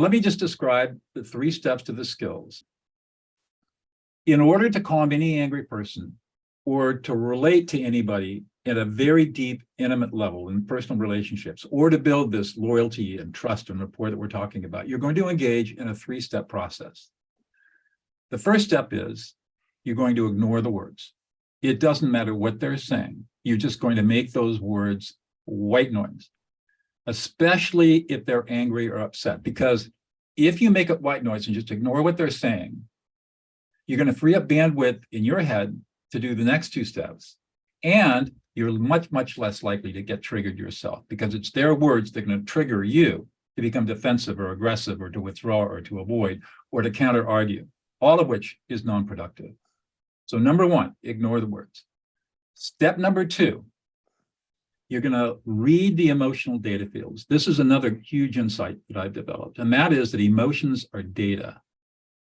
Let me just describe the 3 steps to the skills. In order to calm any angry person or to relate to anybody at a very deep, intimate level in personal relationships, or to build this loyalty and trust and rapport that we're talking about, you're going to engage in a 3-step process. The first step is you're going to ignore the words. It doesn't matter what they're saying. You're just going to make those words white noise, especially if they're angry or upset, because if you make it white noise and just ignore what they're saying, you're going to free up bandwidth in your head to do the next 2 steps. And you're much, much less likely to get triggered yourself, because it's their words that are going to trigger you to become defensive or aggressive or to withdraw or to avoid or to counter-argue, all of which is non-productive. So number 1, ignore the words. Step number 2, you're going to read the emotional data fields. This is another huge insight that I've developed, and that is that emotions are data,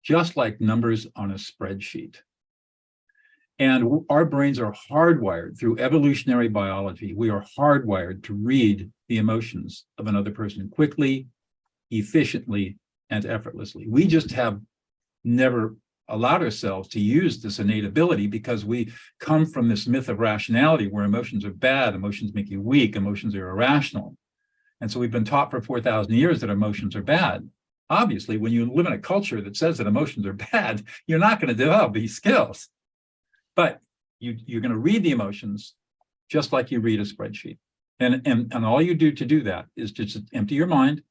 just like numbers on a spreadsheet. And our brains are hardwired through evolutionary biology. We are hardwired to read the emotions of another person quickly, efficiently, and effortlessly. We just have never allowed ourselves to use this innate ability because we come from this myth of rationality where emotions are bad, emotions make you weak, emotions are irrational. And so we've been taught for 4,000 years that emotions are bad. Obviously, when you live in a culture that says that emotions are bad, you're not going to develop these skills. But you're going to read the emotions just like you read a spreadsheet. And all you do to do that is just empty your mind,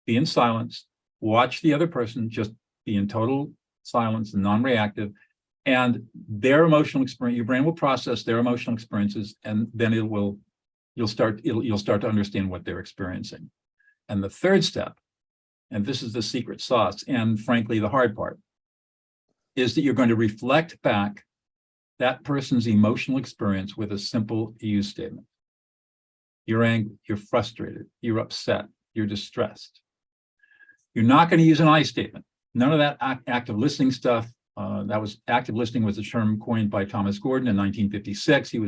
be in silence, watch the other person, just be in total silence and non-reactive, and their emotional experience, your brain will process their emotional experiences, and then you'll start to understand what they're experiencing. And the third step, and this is the secret sauce, and frankly, the hard part, is that you're going to reflect back that person's emotional experience with a simple use statement. You're angry, you're frustrated, you're upset, you're distressed. You're not going to use an I statement. None of that active listening stuff. Active listening was a term coined by Thomas Gordon in 1956. He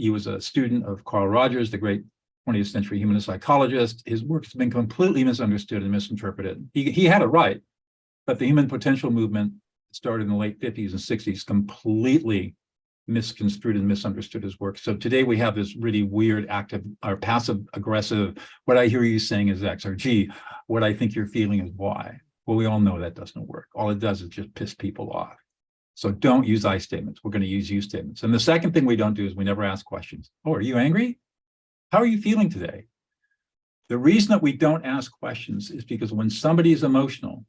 was a student of Carl Rogers, the great 20th century humanist psychologist. His work has been completely misunderstood and misinterpreted. He had it right, but the human potential movement started in the late 50s and 60s, completely misconstrued and misunderstood his work. So today we have this really weird active or passive aggressive, what I hear you saying is X, or G, what I think you're feeling is Y. Well, we all know that doesn't work. All it does is just piss people off. So don't use I statements. We're going to use you statements. And the second thing we don't do is we never ask questions. Oh, are you angry? How are you feeling today? The reason that we don't ask questions is because when somebody is emotional,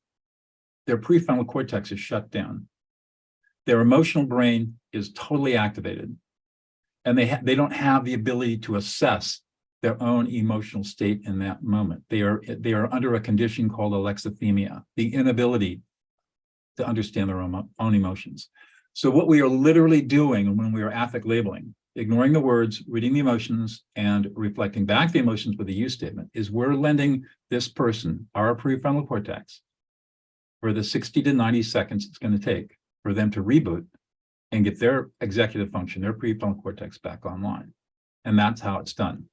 their prefrontal cortex is shut down. Their emotional brain is totally activated, and they don't have the ability to assess their own emotional state in that moment. They are under a condition called alexithymia, the inability to understand their own emotions. So what we are literally doing when we are affect labeling, ignoring the words, reading the emotions, and reflecting back the emotions with a use statement, is we're lending this person, our prefrontal cortex, for the 60 to 90 seconds it's going to take for them to reboot and get their executive function, their prefrontal cortex back online. And that's how it's done.